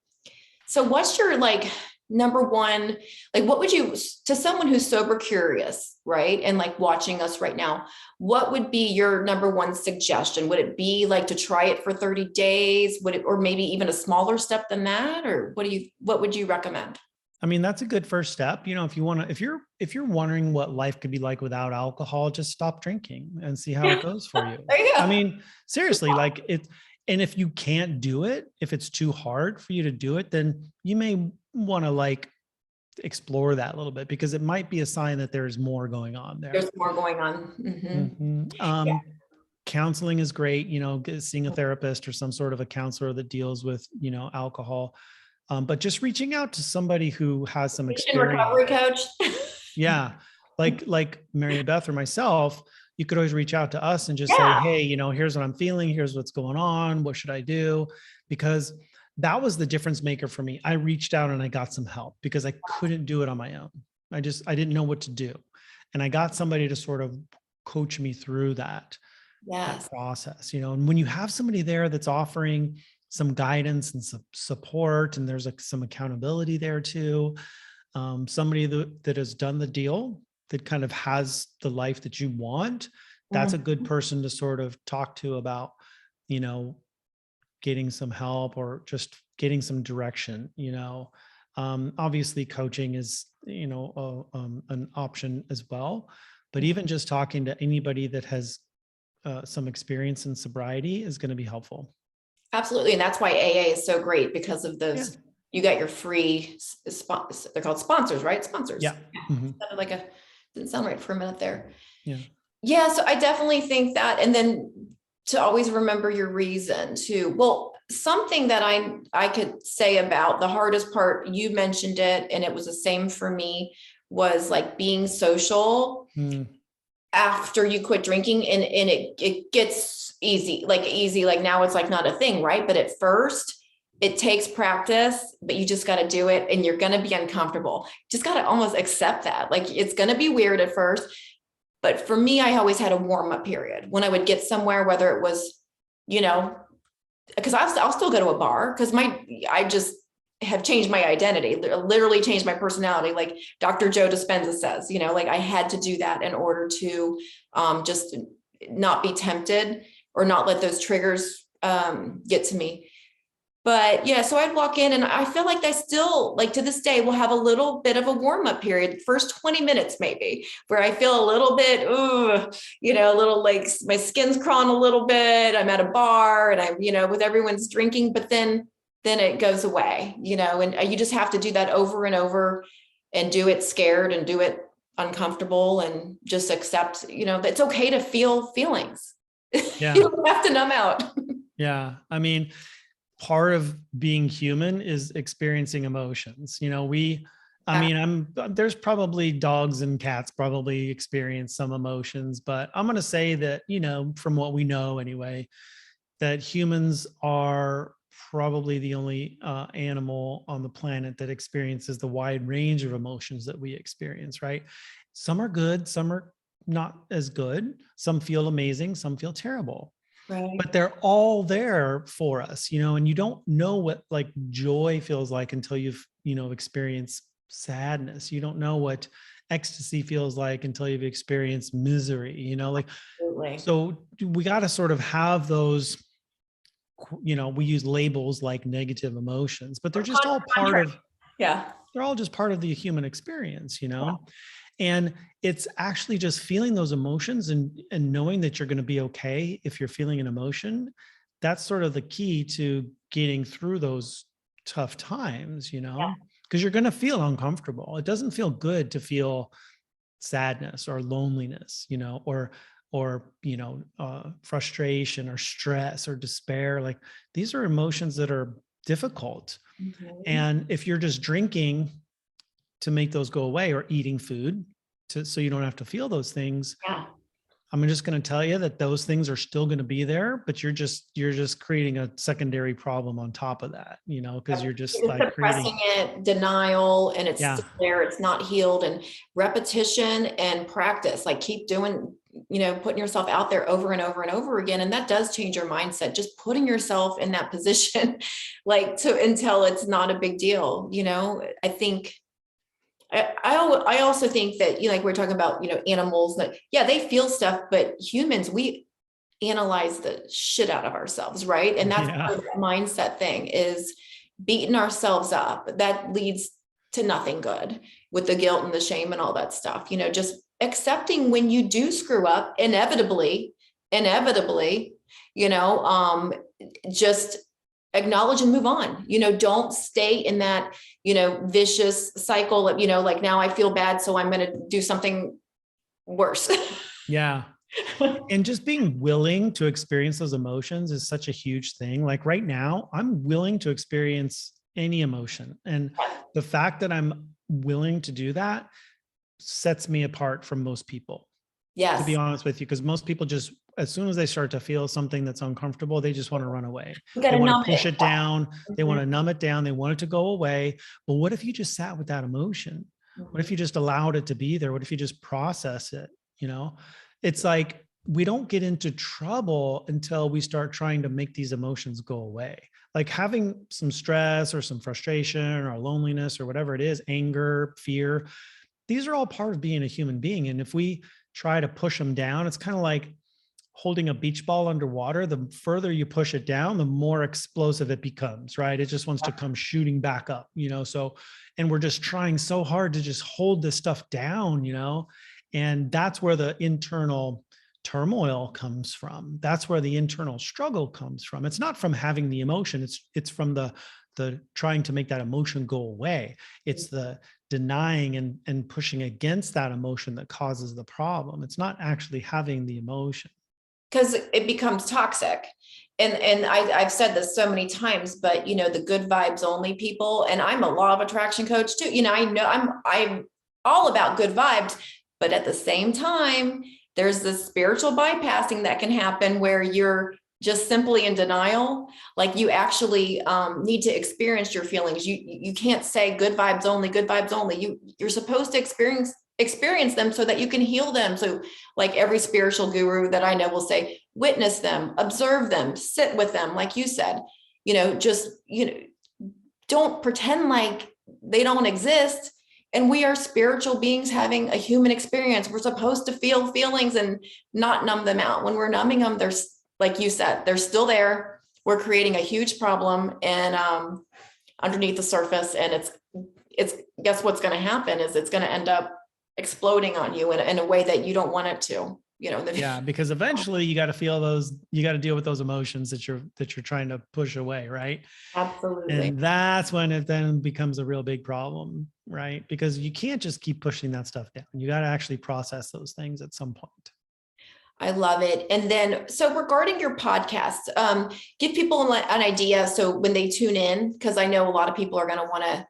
So what's your like number one, like what would you, to someone who's sober curious, right? And like watching us right now, what would be your number one suggestion? Would it be like to try it for 30 days? Would it, or maybe even a smaller step than that? Or what would you recommend? I mean, that's a good first step. If you want to, if you're wondering what life could be like without alcohol, just stop drinking and see how it goes for you. There you go. I mean, seriously, like it, and if you can't do it, if it's too hard for you to do it, then you may want to like explore that a little bit, because it might be a sign that there's more going on there. There's more going on. Yeah. Counseling is great, seeing a therapist or some sort of a counselor that deals with, alcohol. But just reaching out to somebody who has some experience. Recovery coach. Yeah. Like marybeth or myself, you could always reach out to us and just say, hey, here's what I'm feeling. Here's what's going on. What should I do? Because that was the difference maker for me. I reached out and I got some help because I couldn't do it on my own. I didn't know what to do. And I got somebody to sort of coach me through that process, and when you have somebody there that's offering some guidance and some support, and there's like some accountability there too. Somebody that has done the deal, that kind of has the life that you want. That's a good person to sort of talk to about, getting some help or just getting some direction. Obviously coaching is, an option as well, but even just talking to anybody that has some experience in sobriety is going to be helpful. Absolutely. And that's why AA is so great, because of those, you got your free they're called sponsors, right? Sponsors. Yeah. Didn't sound right for a minute there. Yeah. Yeah. So I definitely think that, and then to always remember your reason too. Well, something that I could say about the hardest part, you mentioned it, and it was the same for me, was like being social after you quit drinking, and it gets easy, like now it's like not a thing, right? But at first it takes practice, but you just got to do it, and you're going to be uncomfortable. Just got to almost accept that. Like it's going to be weird at first, but for me, I always had a warm-up period when I would get somewhere, whether it was, because I'll still go to a bar, because I just have changed my identity, literally changed my personality. Like Dr. Joe Dispenza says, like I had to do that in order to just not be tempted or not let those triggers get to me. But yeah, so I'd walk in, and I feel like I still, like to this day, will have a little bit of a warm-up period, first 20 minutes maybe, where I feel a little bit, a little like my skin's crawling a little bit. I'm at a bar and I'm, with everyone's drinking, but then it goes away, and you just have to do that over and over, and do it scared and do it uncomfortable, and just accept, that it's okay to feel feelings. Yeah. You don't have to numb out. Yeah. I mean, part of being human is experiencing emotions. There's probably dogs and cats probably experience some emotions, but I'm going to say that, from what we know anyway, that humans are probably the only animal on the planet that experiences the wide range of emotions that we experience, right? Some are good, some are not as good. Some feel amazing, some feel terrible. Right. But they're all there for us, and you don't know what like joy feels like until you've, experienced sadness. You don't know what ecstasy feels like until you've experienced misery, Absolutely. So we got to sort of have those, we use labels like negative emotions, but they're just all part of, they're all just part of the human experience, Yeah. And it's actually just feeling those emotions and knowing that you're going to be okay if you're feeling an emotion. that's sort of the key to getting through those tough times, because you're going to feel uncomfortable. It doesn't feel good to feel sadness or loneliness, or frustration or stress or despair. Like, these are emotions that are difficult. And if you're just drinking to make those go away, or eating food so you don't have to feel those things, I'm just going to tell you that those things are still going to be there, but you're just creating a secondary problem on top of that, because you're just like suppressing it, denial, and it's Yeah. still there. It's not healed. And repetition and practice, like keep doing, putting yourself out there over and over and over again. And that does change your mindset, just putting yourself in that position, until it's not a big deal. I think I also think that, like we're talking about, animals that, they feel stuff, but humans, we analyze the shit out of ourselves. Right. And that's part of the mindset thing, is beating ourselves up. That leads to nothing good, with the guilt and the shame and all that stuff, just accepting when you do screw up, inevitably, just acknowledge and move on. Don't stay in that, vicious cycle of, like, now I feel bad, so I'm going to do something worse. Yeah. And just being willing to experience those emotions is such a huge thing. Like right now, I'm willing to experience any emotion. And the fact that I'm willing to do that sets me apart from most people. Yes. To be honest with you, because most people just, as soon as they start to feel something that's uncomfortable, they just want to run away. They want to push it down. They want to numb it down. They want it to go away. But what if you just sat with that emotion? What if you just allowed it to be there? What if you just process it? It's like, we don't get into trouble until we start trying to make these emotions go away. Like having some stress or some frustration or loneliness or whatever it is, anger, fear, these are all part of being a human being. And if we try to push them down, it's kind of like holding a beach ball underwater. The further you push it down, the more explosive it becomes, right? It just wants to come shooting back up, so, and we're just trying so hard to just hold this stuff down, and that's where the internal turmoil comes from. That's where the internal struggle comes from. It's not from having the emotion. It's from the trying to make that emotion go away. It's the denying and pushing against that emotion that causes the problem. It's not actually having the emotion. Because it becomes toxic. And I've said this so many times, but the good vibes only people, and I'm a law of attraction coach too. I know I'm all about good vibes, but at the same time, there's this spiritual bypassing that can happen where you're just simply in denial. Like, you actually need to experience your feelings. You can't say good vibes only, good vibes only. You're supposed to experience them so that you can heal them. So like every spiritual guru that I know will say, witness them, observe them, sit with them. Like you said, don't pretend like they don't exist. And we are spiritual beings having a human experience. We're supposed to feel feelings and not numb them out. When we're numbing them, there's, like you said, they're still there. We're creating a huge problem and underneath the surface. And it's guess what's going to happen is it's going to end up exploding on you in a way that you don't want it to. Yeah, because eventually you got to feel those, you got to deal with those emotions that you're trying to push away, right? Absolutely. And that's when it then becomes a real big problem, right? Because you can't just keep pushing that stuff down. You got to actually process those things at some point. I love it. And then, so regarding your podcast, give people an idea. So when they tune in, because I know a lot of people are going to want to,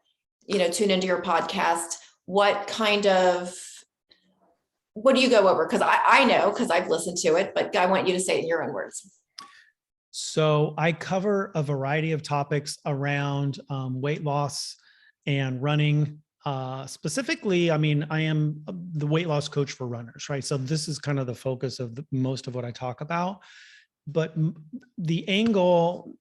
tune into your podcast, what do you go over? Because I know, because I've listened to it, but I want you to say it in your own words. So I cover a variety of topics around weight loss and running. Specifically, I am the weight loss coach for runners, right? So this is kind of the focus of most of what I talk about. But the angle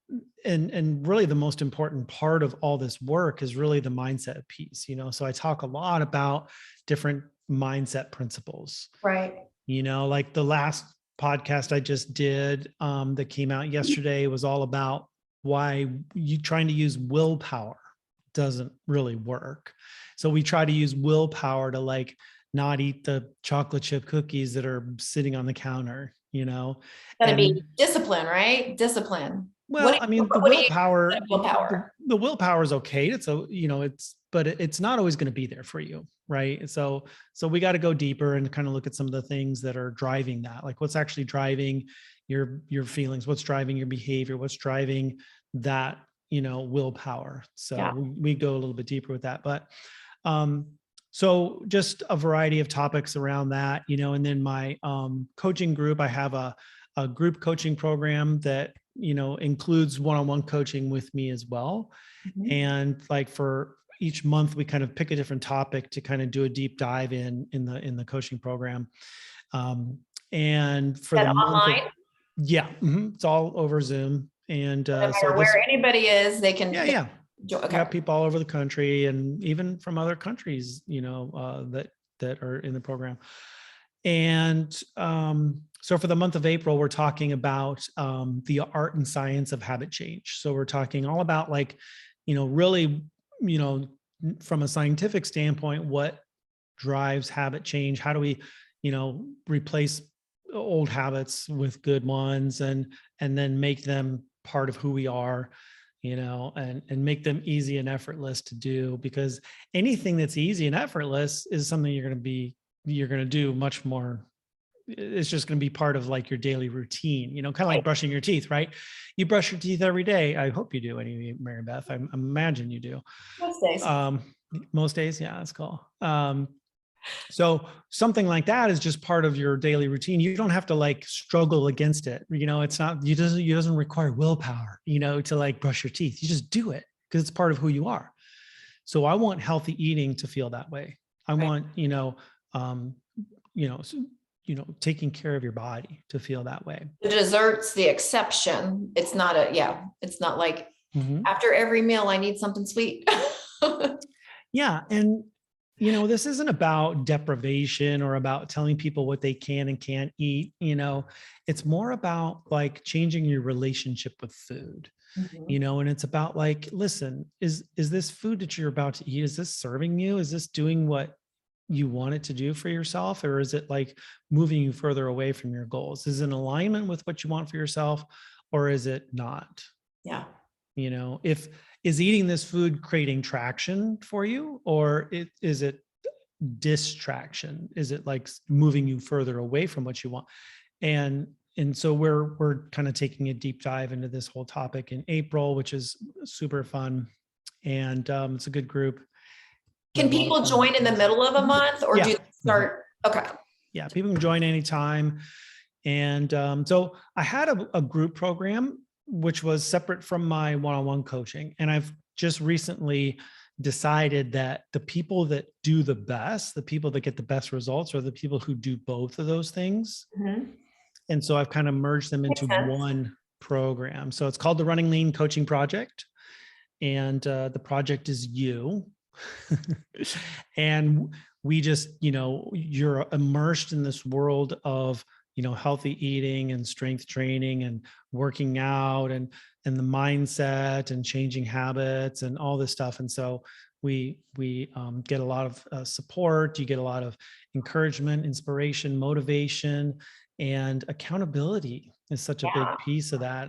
and really the most important part of all this work is really the mindset piece, So I talk a lot about different mindset principles, right? Like the last podcast I just did that came out yesterday was all about why you trying to use willpower doesn't really work. So we try to use willpower to like not eat the chocolate chip cookies that are sitting on the counter, you know, Gotta and be discipline, right? Discipline. well, I mean, the What do you willpower, willpower? the willpower is okay. It's a, you know, but it's not always going to be there for you. Right. So we got to go deeper and kind of look at some of the things that are driving that, like what's actually driving your feelings, what's driving your behavior, what's driving that, you know, willpower. So Yeah. we go a little bit deeper with that, but, so just a variety of topics around that, you know, and then my, coaching group, I have a group coaching program that, you know, includes one-on-one coaching with me as well. Mhm. And like for each month, we kind of pick a different topic to kind of do a deep dive in the coaching program. And for That the month of, online, yeah, it's all over Zoom. And no so matter this, where anybody is, they can. yeah. We Okay. got people all over the country and even from other countries, you know, that are in the program. And so for the month of April, we're talking about the art and science of habit change. So we're talking all about like, you know, really, you know, from a scientific standpoint, what drives habit change? How do we, you know, replace old habits with good ones and then make them part of who we are, you know, and make them easy and effortless to do, because anything that's easy and effortless is something you're going to do much more. It's just going to be part of like your daily routine, you know, kind of like brushing your teeth, right? You brush your teeth every day. I hope you do, anyway, Mary Beth. I imagine you do. Most days. Most days. Yeah, that's cool. So something like that is just part of your daily routine. You don't have to like struggle against it. You know, it's not, it doesn't require willpower, you know, to like brush your teeth. You just do it because it's part of who you are. So I want healthy eating to feel that way. I want, you know, taking care of your body to feel that way. The dessert's the exception. It's not it's not like Mhm. after every meal, I need something sweet. Yeah. And, you know, this isn't about deprivation or about telling people what they can and can't eat. You know, it's more about like changing your relationship with food, you know, and it's about like, listen, is this food that you're about to eat, is this serving you? Is this doing what you want it to do for yourself? Or is it like moving you further away from your goals? Is it in alignment with what you want for yourself, or is it not? Yeah. You know, is eating this food creating traction for you, or is it distraction? Is it like moving you further away from what you want? And so we're kind of taking a deep dive into this whole topic in April, which is super fun. And it's a good group. Can people join in the middle of a month, or do you start? Okay. Yeah, people can join anytime. And so I had a group program, which was separate from my one-on-one coaching. And I've just recently decided that the people that do the best, the people that get the best results, are the people who do both of those things. Mhm. And so I've kind of merged them into one program. So it's called the Running Lean Coaching Project. And the project is you. And we just, you know, you're immersed in this world of, you know, healthy eating and strength training and working out and the mindset and changing habits and all this stuff. And so we get a lot of support. You get a lot of encouragement, inspiration, motivation, and accountability is such a big piece of that.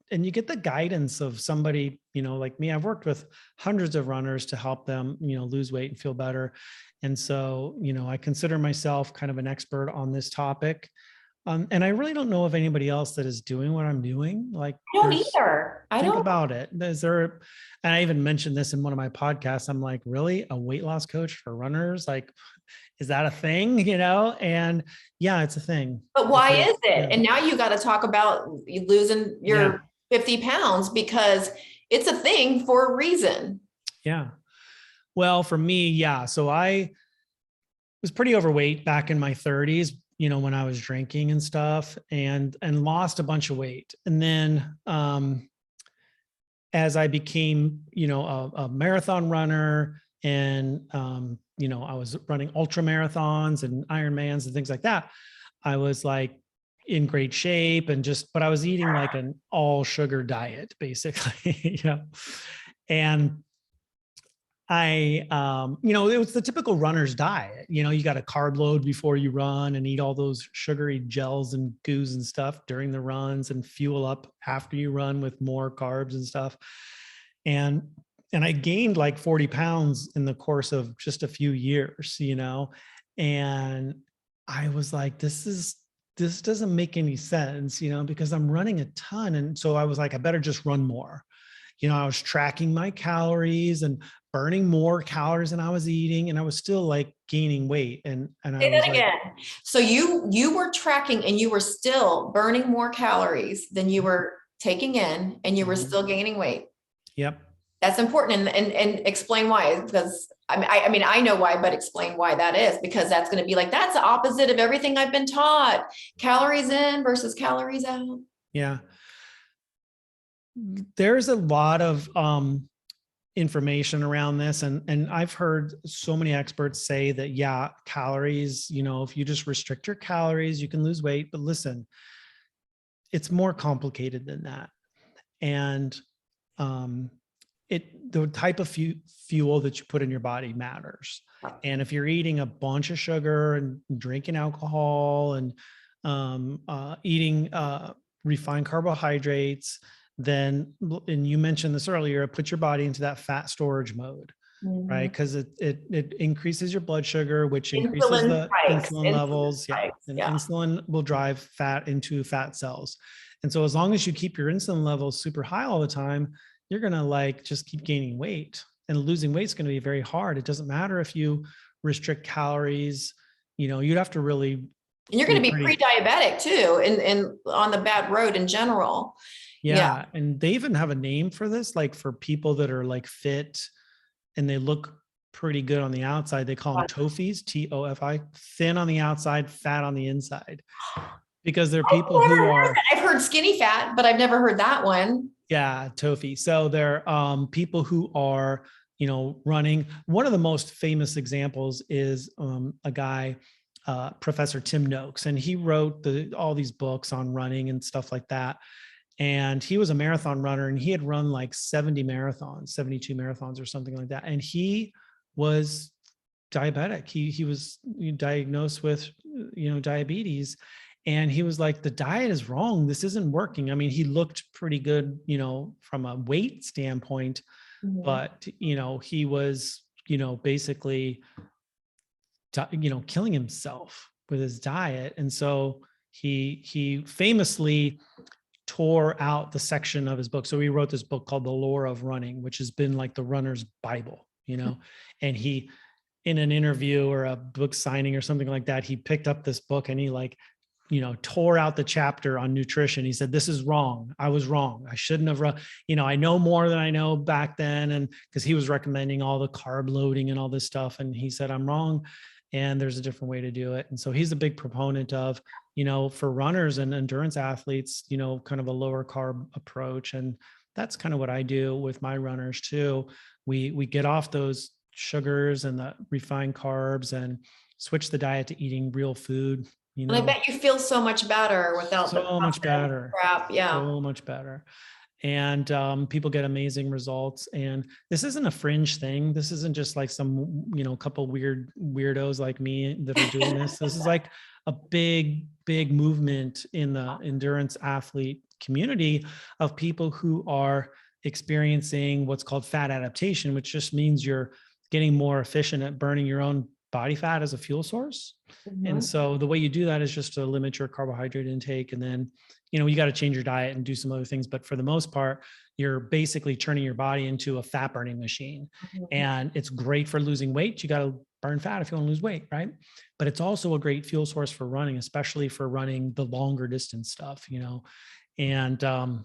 And you get the guidance of somebody, you know, like me. I've worked with hundreds of runners to help them, you know, lose weight and feel better. And so, you know, I consider myself kind of an expert on this topic. And I really don't know of anybody else that is doing what I'm doing. Like, I don't either. Think about it. Is there, and I even mentioned this in one of my podcasts. I'm like, really, a weight loss coach for runners? Like, is that a thing? You know? And yeah, it's a thing. But why is it? Yeah. And now you got to talk about losing your 50 pounds, because it's a thing for a reason. Yeah. Well, for me, yeah. So I was pretty overweight back in my 30s, you know, when I was drinking and stuff, and lost a bunch of weight. And then as I became, you know, a marathon runner, and you know, I was running ultra marathons and Ironmans and things like that, I was like in great shape and but I was eating like an all sugar diet, basically, you know. And it was the typical runner's diet. You got a carb load before you run and eat all those sugary gels and goos and stuff during the runs and fuel up after you run with more carbs and stuff. And I gained like 40 pounds in the course of just a few years, and I was like, this doesn't make any sense, because I'm running a ton. And so I was like, I better just run more. I was tracking my calories and burning more calories than I was eating, and I was still like gaining weight. And I Say was that like, again. So you were tracking and you were still burning more calories than you were taking in, and you were still gaining weight. yep. That's important, and explain why. Because I mean, I know why, but explain why that is, because that's going to be like, that's the opposite of everything I've been taught. Calories in versus calories out. Yeah. There's a lot of information around this, and I've heard so many experts say that, yeah, calories, if you just restrict your calories, you can lose weight. But listen, it's more complicated than that. And the type of fuel that you put in your body matters. And if you're eating a bunch of sugar and drinking alcohol and eating refined carbohydrates, then, and you mentioned this earlier, it puts your body into that fat storage mode, right? Because it increases your blood sugar, which increases the insulin levels. Yeah. And insulin will drive fat into fat cells. And so as long as you keep your insulin levels super high all the time, you're going to just keep gaining weight, and losing weight is going to be very hard. It doesn't matter if you restrict calories, you'd have to really. And you're going to be pre-diabetic too, and on the bad road in general. Yeah. And they even have a name for this, like for people that are like fit and they look pretty good on the outside. They call them TOFIs, TOFI, thin on the outside, fat on the inside. Because they're people who are. I've heard skinny fat, but I've never heard that one. Yeah, TOFI. So they're people who are, running. One of the most famous examples is a guy, Professor Tim Noakes, and he wrote all these books on running and stuff like that. And he was a marathon runner, and he had run like 72 marathons or something like that. And he was diabetic. He was diagnosed with, diabetes. And he was like, the diet is wrong. This isn't working. I mean, he looked pretty good, from a weight standpoint, but, he was, basically, killing himself with his diet. And so he famously tore out the section of his book. So he wrote this book called The Lore of Running, which has been like the runner's Bible, and he, in an interview or a book signing or something like that, he picked up this book and he tore out the chapter on nutrition. He said, this is wrong. I was wrong. I shouldn't have run. I know more than I know back then. And because he was recommending all the carb loading and all this stuff. And he said, I'm wrong. And there's a different way to do it. And so he's a big proponent of, for runners and endurance athletes, kind of a lower carb approach. And that's kind of what I do with my runners too. We get off those sugars and the refined carbs and switch the diet to eating real food. And I bet you feel so much better without so much better crap. Yeah. So much better. And people get amazing results. And this isn't a fringe thing. This isn't just like some, couple weirdos like me that are doing this. This is like a big movement in the endurance athlete community of people who are experiencing what's called fat adaptation, which just means you're getting more efficient at burning your own body fat as a fuel source. And so the way you do that is just to limit your carbohydrate intake. And then, you got to change your diet and do some other things. But for the most part, you're basically turning your body into a fat burning machine. And it's great for losing weight. You got to burn fat if you want to lose weight, right? But it's also a great fuel source for running, especially for running the longer distance stuff, And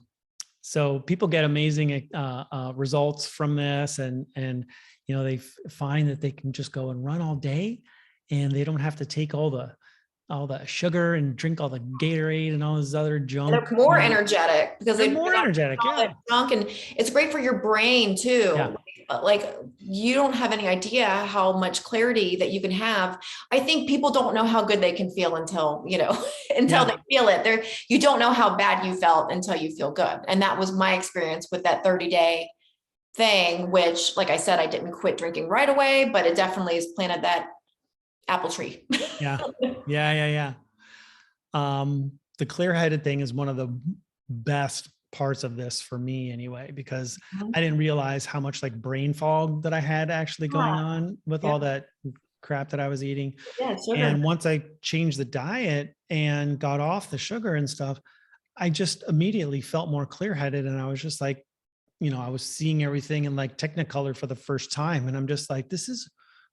so people get amazing results from this, and they find that they can just go and run all day, and they don't have to take all the sugar and drink all the Gatorade and all this other junk. And they're more energetic because they're more energetic. Yeah. Junk, and it's great for your brain too. Yeah. Like you don't have any idea how much clarity that you can have. I think people don't know how good they can feel until they feel it. You don't know how bad you felt until you feel good. And that was my experience with that 30-day thing, which, like I said, I didn't quit drinking right away, but it definitely has planted that apple tree. Yeah. Yeah. The clear-headed thing is one of the best parts of this for me anyway, because I didn't realize how much like brain fog that I had actually going on with all that crap that I was eating. Yeah, sugar. And once I changed the diet and got off the sugar and stuff, I just immediately felt more clear-headed. And I was just like, I was seeing everything in like Technicolor for the first time. And I'm just like, this is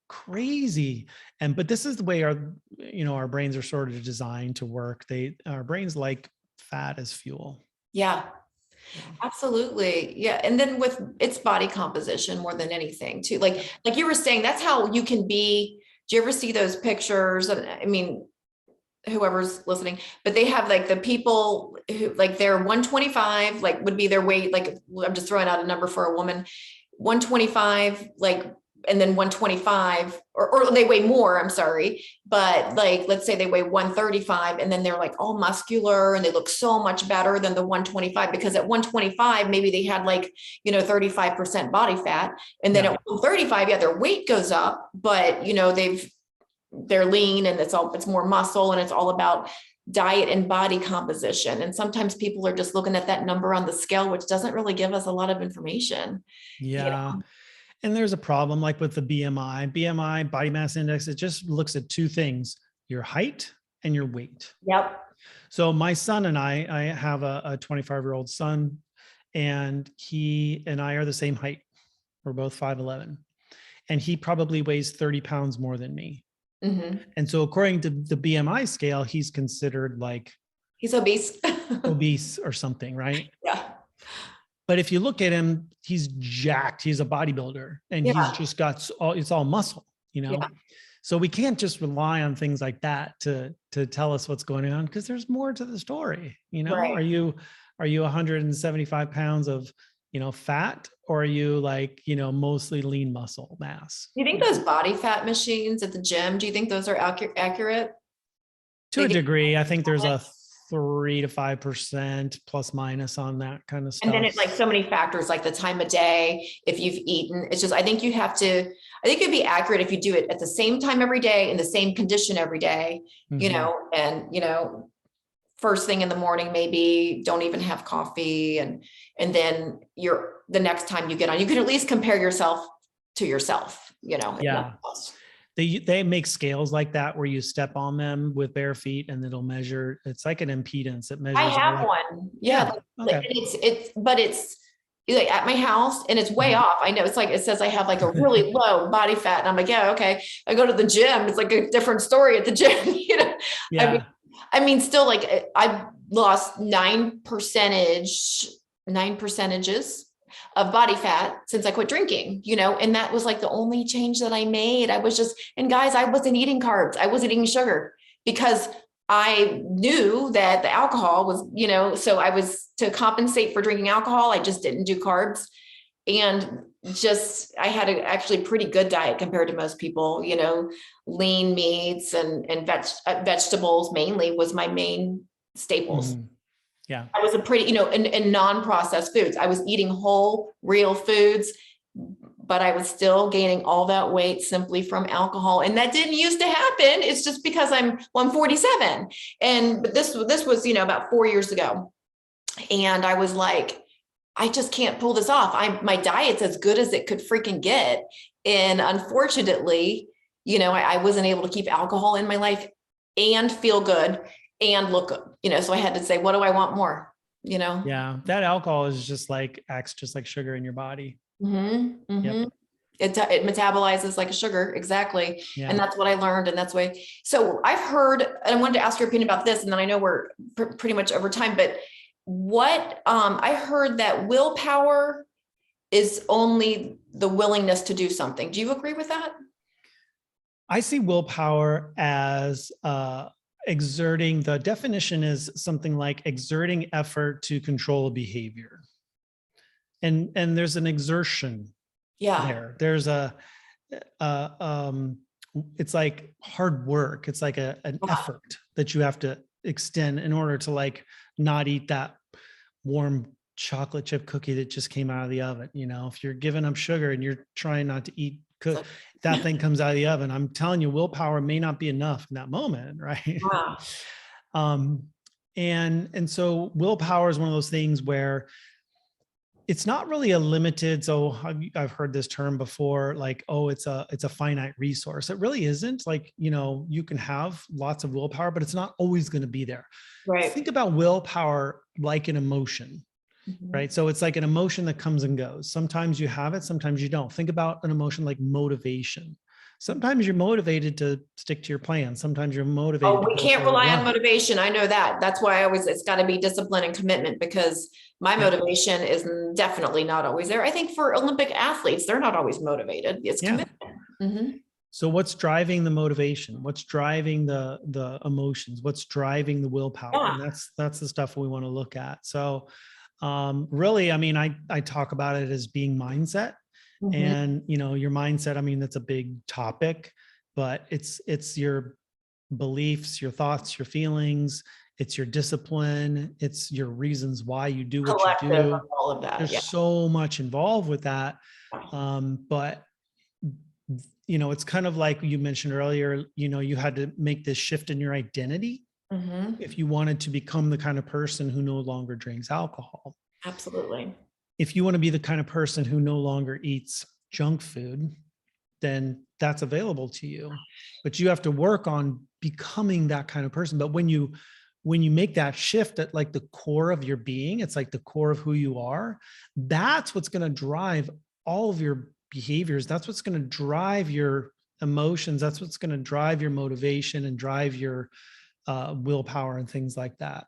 crazy. But this is the way our brains are sort of designed to work. Our brains like fat as fuel. Yeah, absolutely. Yeah. And then with its body composition more than anything too, like you were saying, that's how you can be. Do you ever see those pictures? I mean, whoever's listening, but they have like the people who like they're 125, like would be their weight. Like I'm just throwing out a number for a woman, 125, like, and then 125 or they weigh more, I'm sorry. But like, let's say they weigh 135 and then they're like all muscular and they look so much better than the 125, because at 125, maybe they had like, 35% body fat. And then at 135, their weight goes up, but they're lean and it's more muscle, and it's all about diet and body composition. And sometimes people are just looking at that number on the scale, which doesn't really give us a lot of information. Yeah. And there's a problem like with the BMI, body mass index. It just looks at two things: your height and your weight. Yep. So my son and I have a 25-year-old son, and he and I are the same height. We're both 5'11", and he probably weighs 30 pounds more than me. Mm-hmm. And so according to the BMI scale, he's considered like he's obese, obese or something, right? Yeah. But if you look at him, he's jacked. He's a bodybuilder, and he's just got it's all muscle, Yeah. So we can't just rely on things like that to tell us what's going on, because there's more to the story. Right. Are you 175 pounds of, fat, or are you like, mostly lean muscle mass? Do you think those body fat machines at the gym, do you think those are accurate? To a degree, I think there's a 3 to 5% plus minus on that kind of stuff. And then it's like so many factors, like the time of day, if you've eaten. It's just, I think it'd be accurate if you do it at the same time every day in the same condition every day, and first thing in the morning, maybe don't even have coffee. And then the next time you get on, you can at least compare yourself to yourself, Yeah. They make scales like that where you step on them with bare feet and it'll measure. It's like an impedance. It measures. I have one. Yeah. Okay. But it's like at my house and it's way off. I know it's like, it says I have like a really low body fat, and I'm like, yeah, okay. I go to the gym. It's like a different story at the gym, Yeah. I mean, still like I've lost 9 percentages of body fat since I quit drinking, and that was like the only change that I made. And guys, I wasn't eating carbs. I wasn't eating sugar because I knew that the alcohol was, so I was, to compensate for drinking alcohol, I just didn't do carbs. And I had actually pretty good diet compared to most people, lean meats and vegetables mainly was my main staples. Mm-hmm. Yeah. I was a pretty, in non-processed foods. I was eating whole, real foods, but I was still gaining all that weight simply from alcohol. And that didn't used to happen. It's just because I'm 147. But this was, about 4 years ago. And I was like, I just can't pull this off. My diet's as good as it could freaking get. And unfortunately, I wasn't able to keep alcohol in my life and feel good and look good, so I had to say, what do I want more, Yeah. That alcohol acts just like sugar in your body. Mm-hmm. Mm-hmm. Yep. It metabolizes like a sugar. Exactly. Yeah. And that's what I learned. And that's why. So I've heard, and I wanted to ask your opinion about this, and then I know we're pretty much over time, but I heard that willpower is only the willingness to do something. Do you agree with that? I see willpower as, the definition is something like exerting effort to control a behavior. And there's an exertion there. There's it's like hard work. It's like an effort that you have to extend in order to like not eat that warm chocolate chip cookie that just came out of the oven. If you're giving up sugar and you're trying not to eat that thing comes out of the oven. I'm telling you, willpower may not be enough in that moment. Right. Wow. And so willpower is one of those things where it's not really a limited. So I've heard this term before, like, oh, it's a finite resource. It really isn't. Like, you can have lots of willpower, but it's not always going to be there. Right. Think about willpower like an emotion, right? So it's like an emotion that comes and goes. Sometimes you have it, sometimes you don't. Think about an emotion like motivation. Sometimes you're motivated to stick to your plan. Sometimes you're motivated. Oh, we can't rely on motivation. I know that. That's why it's got to be discipline and commitment, because my motivation is definitely not always there. I think for Olympic athletes, they're not always motivated. It's commitment. So what's driving the motivation? What's driving the emotions? What's driving the willpower? And that's the stuff we want to look at. So really, I mean, I talk about it as being mindset. And, your mindset, I mean, that's a big topic, but it's your beliefs, your thoughts, your feelings, it's your discipline, it's your reasons why you do what you do. All of that. There's so much involved with that. But it's kind of like you mentioned earlier, you had to make this shift in your identity if you wanted to become the kind of person who no longer drinks alcohol. Absolutely. If you want to be the kind of person who no longer eats junk food, then that's available to you. But you have to work on becoming that kind of person. But when you make that shift at like the core of your being, it's like the core of who you are, that's what's going to drive all of your behaviors. That's what's going to drive your emotions. That's what's going to drive your motivation and drive your willpower and things like that.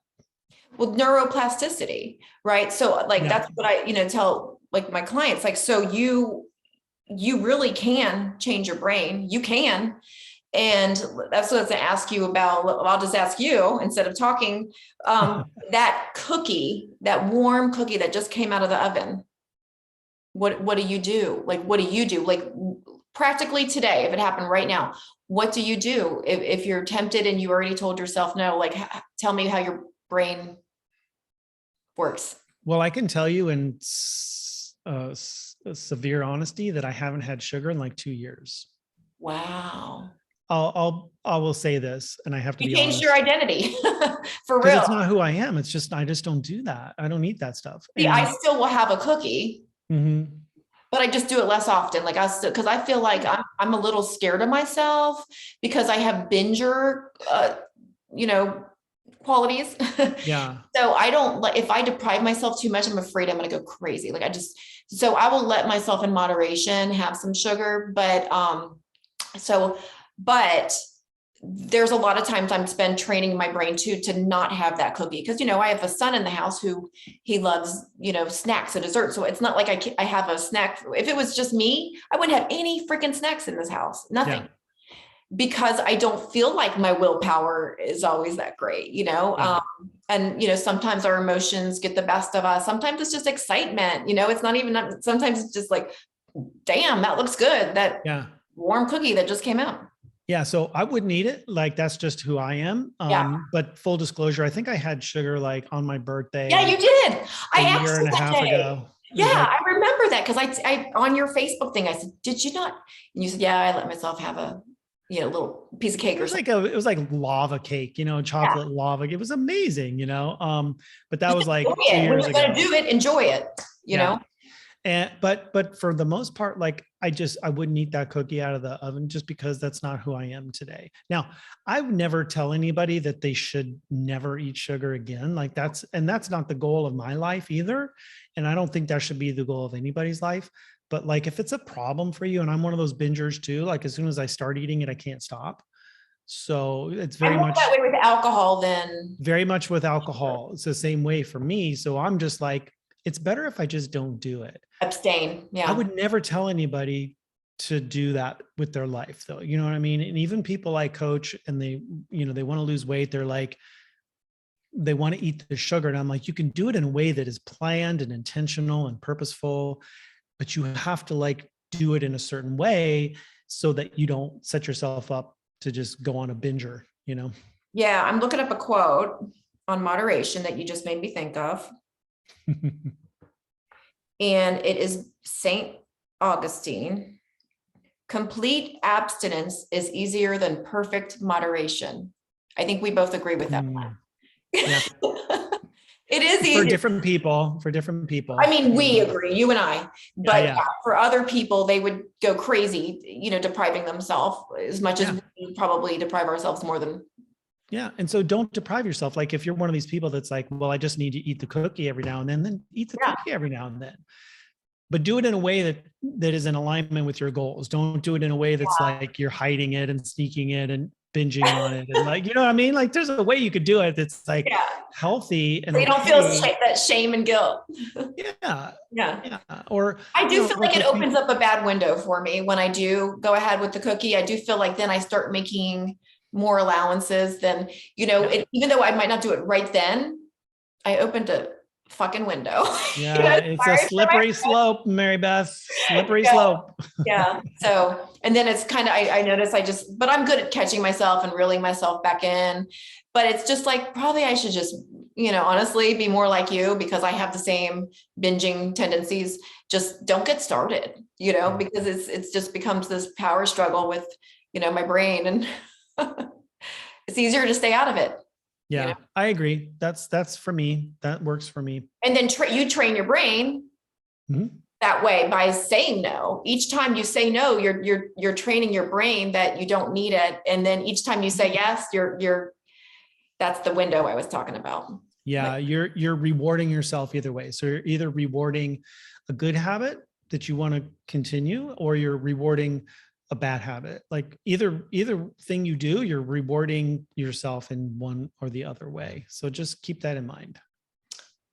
Well, neuroplasticity, right? So like, that's what I, tell like my clients, like, so you really can change your brain. You can. And that's what I was going to ask you about. I'll just ask you instead of talking, that cookie, that warm cookie that just came out of the oven. What do you do? Like, what do you do? Like practically today, if it happened right now, what do you do? If you're tempted and you already told yourself no, like tell me how your brain works. Well, I can tell you in severe honesty that I haven't had sugar in like 2 years. Wow. I will say this, and I have to be honest. You changed your identity for real. It's not who I am. It's just, I just don't do that. I don't eat that stuff. See, I still will have a cookie, but I just do it less often. Like because I feel like I'm a little scared of myself because I have binger, qualities. Yeah. So I don't like, if I deprive myself too much, I'm afraid I'm going to go crazy. Like so I will let myself in moderation have some sugar, but there's a lot of times I'm spend training my brain to not have that cookie. Cause I have a son in the house who he loves, snacks and dessert. So it's not like I have a snack. If it was just me, I wouldn't have any freaking snacks in this house. Nothing. Yeah. Because I don't feel like my willpower is always that great, and, sometimes our emotions get the best of us. Sometimes it's just excitement, it's not even, sometimes it's just like, damn, that looks good. That warm cookie that just came out. Yeah. So I wouldn't eat it. Like, that's just who I am. But full disclosure, I think I had sugar like on my birthday. Yeah, you did. A year and a half ago. Yeah, I remember that. Cause I on your Facebook thing, I said, did you not? And you said, yeah, I let myself have a little piece of cake or something. It was like lava cake, chocolate lava. It was amazing, but that was like 2 years ago. When you're going to do it, enjoy it, you know? And, but for the most part, like I wouldn't eat that cookie out of the oven just because that's not who I am today. Now, I would never tell anybody that they should never eat sugar again. Like that's not the goal of my life either. And I don't think that should be the goal of anybody's life. But like, if it's a problem for you, and I'm one of those bingers too, like as soon as I start eating it, I can't stop. So it's very much that way with alcohol then. Very much with alcohol. It's the same way for me. So I'm just like, it's better if I just don't do it. Abstain. Yeah. I would never tell anybody to do that with their life though. You know what I mean? And even people I coach and they want to lose weight. They're like, they want to eat the sugar. And I'm like, you can do it in a way that is planned and intentional and purposeful, but you have to like do it in a certain way so that you don't set yourself up to just go on a binger, Yeah. I'm looking up a quote on moderation that you just made me think of. And it is St. Augustine. Complete abstinence is easier than perfect moderation. I think we both agree with that one. Yeah. It is For easier. different people. I mean, we agree, you and I, but Yeah. for other people, they would go crazy, depriving themselves as much as we probably deprive ourselves more than. Yeah. And so don't deprive yourself. Like if you're one of these people that's like, well, I just need to eat the cookie every now and then eat the cookie every now and then. But do it in a way that is in alignment with your goals. Don't do it in a way that's like you're hiding it and sneaking it and binging on it. And like, you know what I mean? Like there's a way you could do it that's like healthy and so you don't feel that shame and guilt. Yeah. Or I do feel like it opens up a bad window for me when I do go ahead with the cookie. I do feel like then I start making more allowances than, even though I might not do it right then, I opened a fucking window. Yeah, it's a slippery slope, marybeth. Slippery slope. Yeah. So, and then it's kind of, I notice but I'm good at catching myself and reeling myself back in. But it's just like, probably I should just, honestly be more like you, because I have the same binging tendencies. Just don't get started, because it's just becomes this power struggle with, my brain, and it's easier to stay out of it. Yeah, I agree. That's for me. That works for me. And then you train your brain that way by saying no. Each time you say no, you're training your brain that you don't need it. And then each time you say yes, that's the window I was talking about. Yeah, you're rewarding yourself either way. So you're either rewarding a good habit that you want to continue, or you're rewarding a bad habit. Like either thing you do, you're rewarding yourself in one or the other way. So just keep that in mind.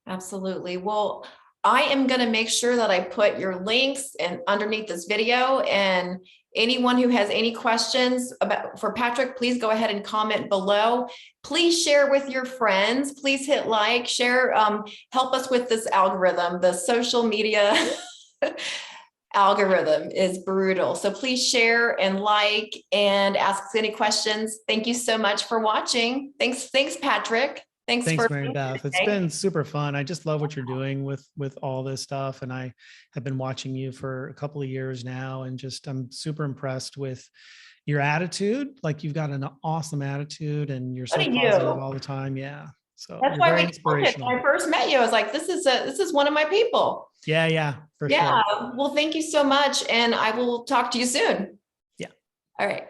Absolutely. Well, I am going to make sure that I put your links underneath this video, and anyone who has any questions for Patrick, please go ahead and comment below. Please share with your friends. Please hit like, share, help us with this algorithm. The social media algorithm is brutal. So please share and like and ask us any questions. Thank you so much for watching. Thanks, Patrick. Thanks Mary Beth. It's been super fun. I just love what you're doing with all this stuff. And I have been watching you for a couple of years now, and I'm super impressed with your attitude. Like you've got an awesome attitude and you're so positive all the time. Yeah. So that's why when I first met you, I was like, this is one of my people. Yeah, for sure. Well, thank you so much. And I will talk to you soon. Yeah. All right.